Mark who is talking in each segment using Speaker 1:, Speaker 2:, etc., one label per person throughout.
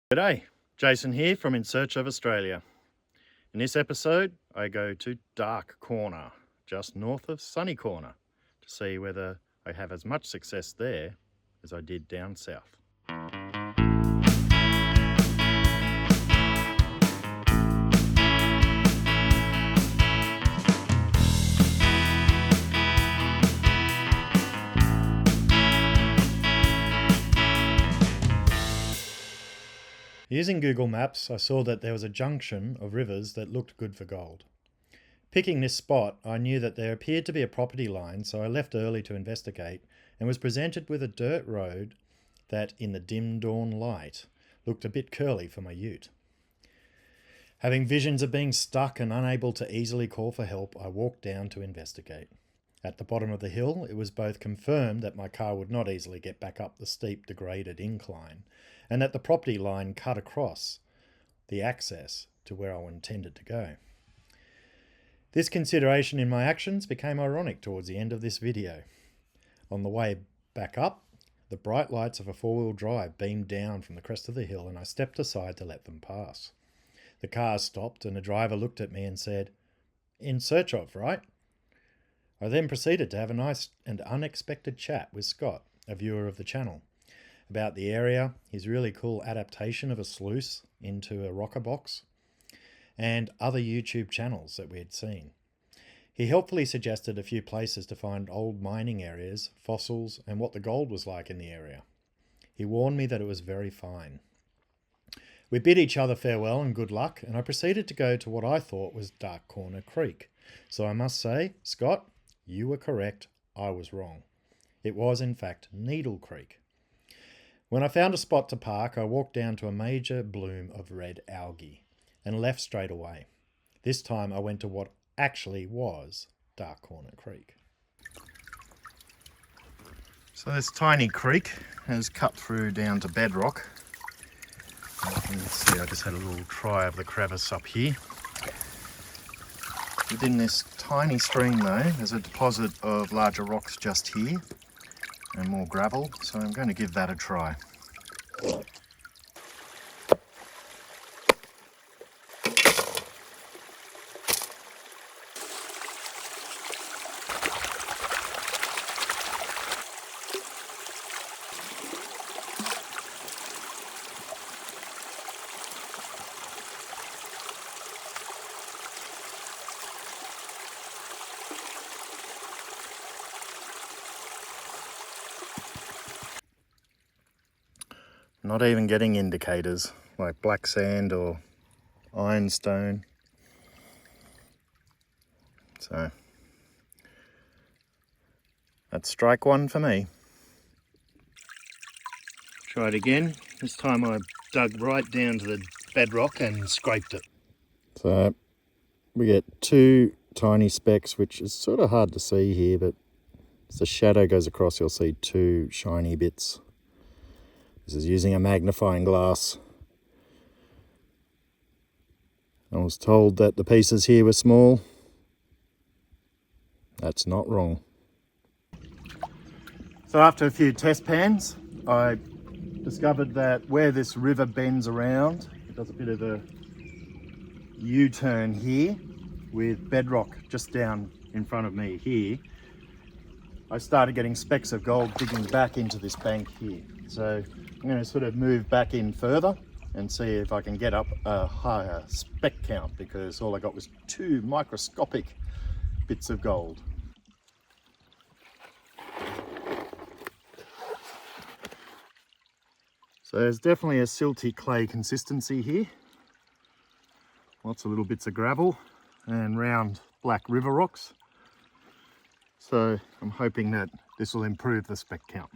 Speaker 1: G'day, Jason here from In Search of Australia. In this episode, I go to Dark Corner, just north of Sunny Corner, to see whether I have as much success there as I did down south. Using Google Maps, I saw that there was a junction of rivers that looked good for gold. Picking this spot, I knew that there appeared to be a property line, so I left early to investigate and was presented with a dirt road that, in the dim dawn light, looked a bit curly for my ute. Having visions of being stuck and unable to easily call for help, I walked down to investigate. At the bottom of the hill, it was both confirmed that my car would not easily get back up the steep, degraded incline, and that the property line cut across the access to where I intended to go. This consideration in my actions became ironic towards the end of this video. On the way back up, the bright lights of a four-wheel drive beamed down from the crest of the hill, and I stepped aside to let them pass. The car stopped and the driver looked at me and said, "In search of, right?" I then proceeded to have a nice and unexpected chat with Scott, a viewer of the channel, about the area, his really cool adaptation of a sluice into a rocker box, and other YouTube channels that we had seen. He helpfully suggested a few places to find old mining areas, fossils, and what the gold was like in the area. He warned me that it was very fine. We bid each other farewell and good luck, and I proceeded to go to what I thought was Dark Corner Creek. So I must say, Scott, you were correct, I was wrong. It was in fact Needle Creek. When I found a spot to park, I walked down to a major bloom of red algae and left straight away. This time I went to what actually was Dark Corner Creek. So this tiny creek has cut through down to bedrock. You can see I just had a little try of the crevice up here. Within this tiny stream though, there's a deposit of larger rocks just here and more gravel, so I'm going to give that a try. Not even getting indicators like black sand or ironstone. So that's strike one for me. Try it again. This time I dug right down to the bedrock and scraped it. So we get two tiny specks, which is sort of hard to see here, but as the shadow goes across, you'll see two shiny bits. This is using a magnifying glass. I was told that the pieces here were small. That's not wrong. So after a few test pans, I discovered that where this river bends around, it does a bit of a U-turn here with bedrock just down in front of me here. I started getting specks of gold digging back into this bank here. So I'm going to sort of move back in further and see if I can get up a higher speck count, because all I got was two microscopic bits of gold. So there's definitely a silty clay consistency here. Lots of little bits of gravel and round black river rocks. So I'm hoping that this will improve the speck count.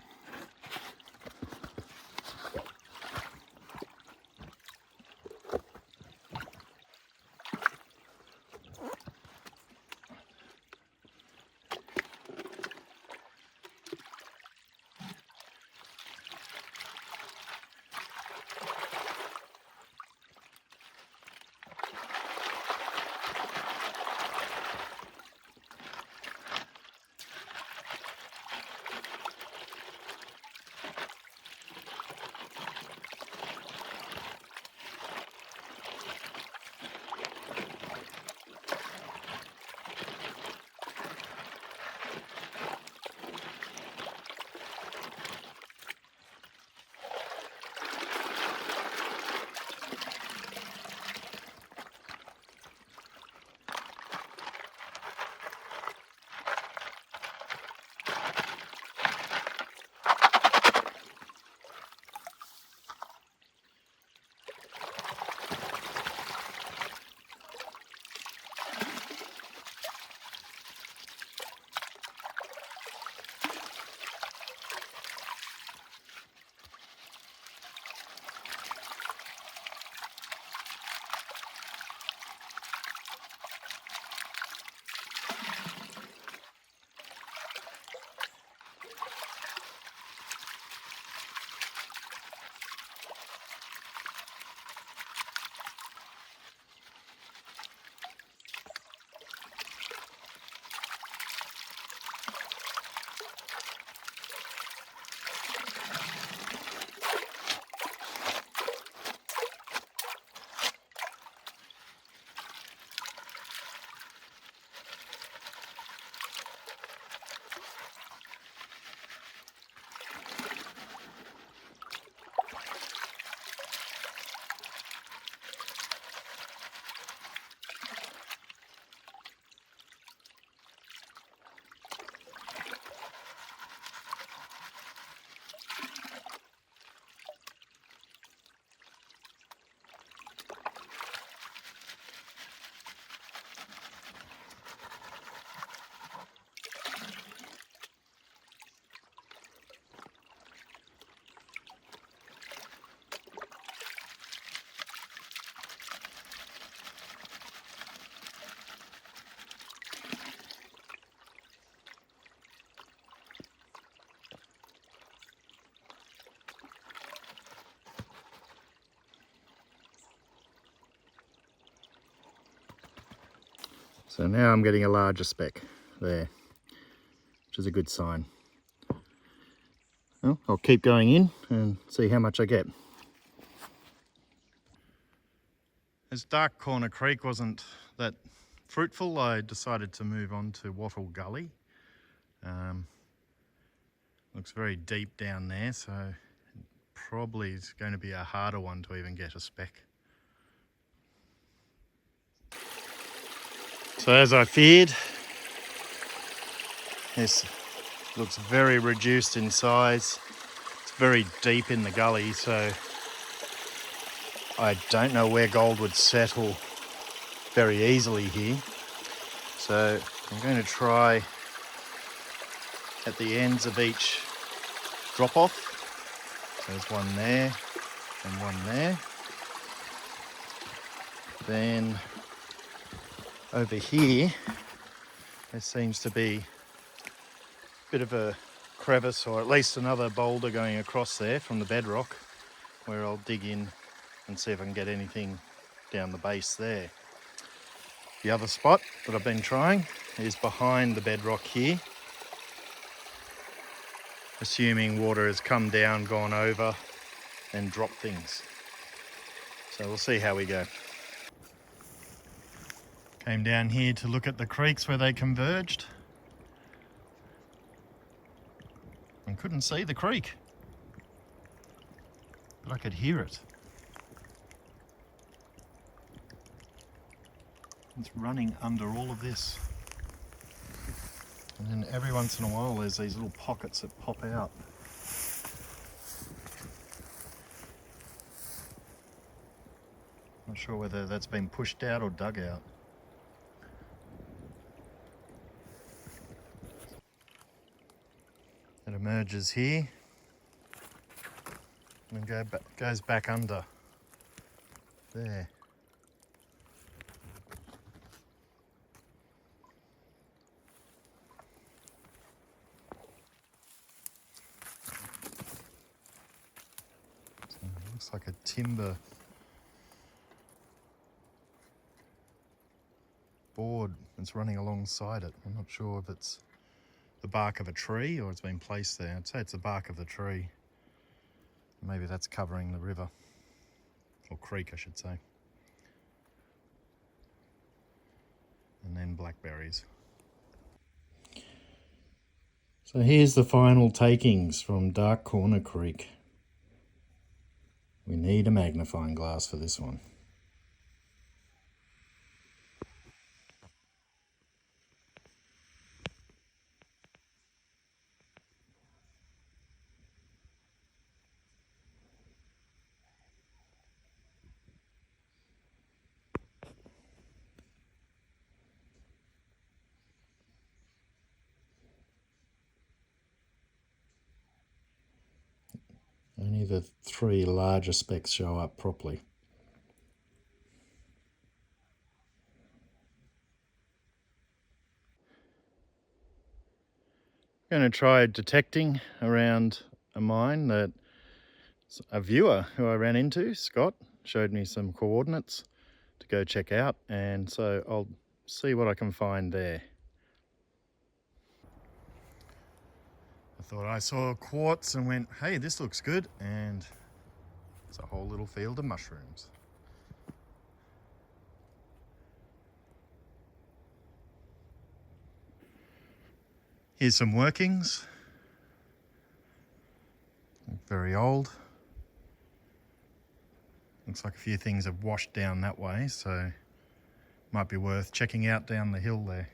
Speaker 1: So now I'm getting a larger speck there, which is a good sign. Well, I'll keep going in and see how much I get. As Dark Corner Creek wasn't that fruitful, I decided to move on to Wattle Gully. Looks very deep down there, so probably is going to be a harder one to even get a speck. So as I feared, this looks very reduced in size. It's very deep in the gully, so I don't know where gold would settle very easily here. So I'm going to try at the ends of each drop off. So there's one there and one there. Then over here, there seems to be a bit of a crevice, or at least another boulder going across there from the bedrock, where I'll dig in and see if I can get anything down the base there. The other spot that I've been trying is behind the bedrock here, assuming water has come down, gone over and dropped things. So we'll see how we go. Came down here to look at the creeks where they converged and couldn't see the creek, but I could hear it. It's running under all of this. And then every once in a while there's these little pockets that pop out. Not sure whether that's been pushed out or dug out. It emerges here and goes back under there. So it looks like a timber board that's running alongside it. I'm not sure if it's the bark of a tree or it's been placed there. I'd say it's the bark of the tree. Maybe that's covering the river, or creek I should say. And then blackberries. So here's the final takings from Dark Corner Creek. We need a magnifying glass for this one. Only the three larger specks show up properly. I'm going to try detecting around a mine that a viewer who I ran into, Scott, showed me some coordinates to go check out, and so I'll see what I can find there. I thought I saw quartz and went, hey, this looks good, and it's a whole little field of mushrooms. Here's some workings. Very old. Looks like a few things have washed down that way, so might be worth checking out down the hill there.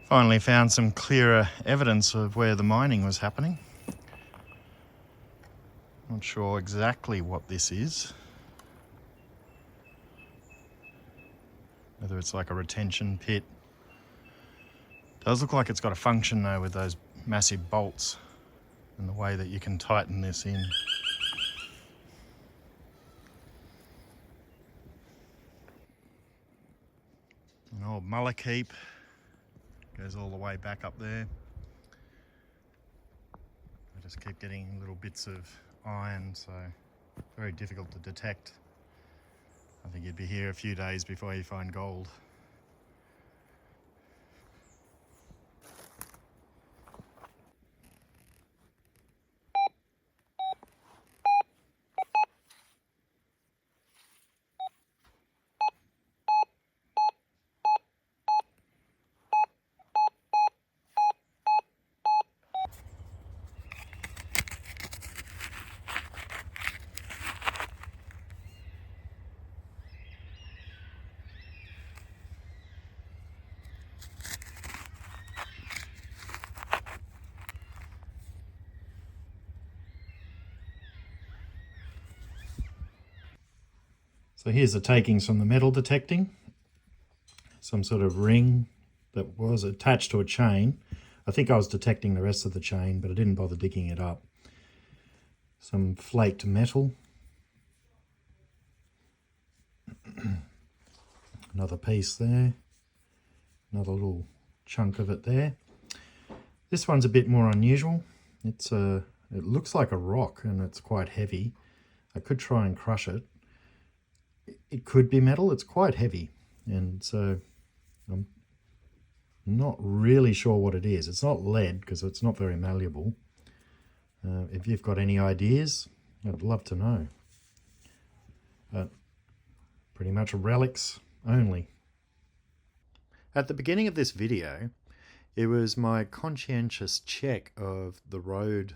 Speaker 1: Finally found some clearer evidence of where the mining was happening. Not sure exactly what this is. Whether it's like a retention pit. Does look like it's got a function though, with those massive bolts and the way that you can tighten this in. An old mullock heap. Goes all the way back up there. just keep getting little bits of iron, so very difficult to detect. I think you'd be here a few days before you find gold. So here's the takings from the metal detecting. Some sort of ring that was attached to a chain. I think I was detecting the rest of the chain, but I didn't bother digging it up. Some flaked metal. Another piece there. Another little chunk of it there. This one's a bit more unusual. It looks like a rock and it's quite heavy. I could try and crush it. It could be metal. It's quite heavy, and so I'm not really sure what it is. It's not lead because it's not very malleable. If you've got any ideas, I'd love to know. But pretty much relics only. At the beginning of this video, it was my conscientious check of the road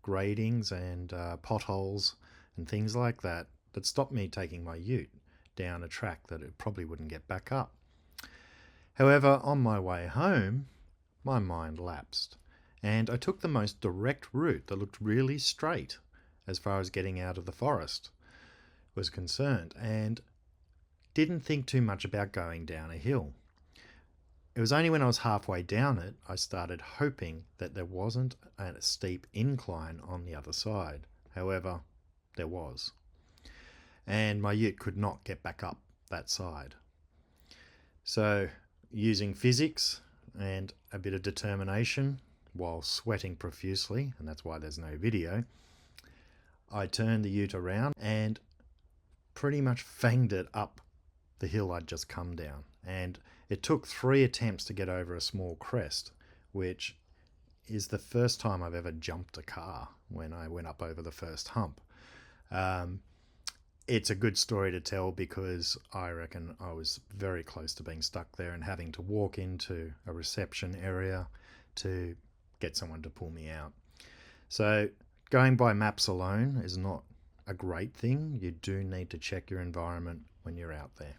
Speaker 1: gradings and potholes and things like that that stopped me taking my ute down a track that it probably wouldn't get back up. However, on my way home, my mind lapsed, and I took the most direct route that looked really straight as far as getting out of the forest was concerned, and didn't think too much about going down a hill. It was only when I was halfway down it I started hoping that there wasn't a steep incline on the other side. However, there was. And my ute could not get back up that side. So, using physics and a bit of determination while sweating profusely, and that's why there's no video, I turned the ute around and pretty much fanged it up the hill I'd just come down. And it took 3 attempts to get over a small crest, which is the first time I've ever jumped a car when I went up over the first hump. It's a good story to tell because I reckon I was very close to being stuck there and having to walk into a reception area to get someone to pull me out. So going by maps alone is not a great thing. You do need to check your environment when you're out there.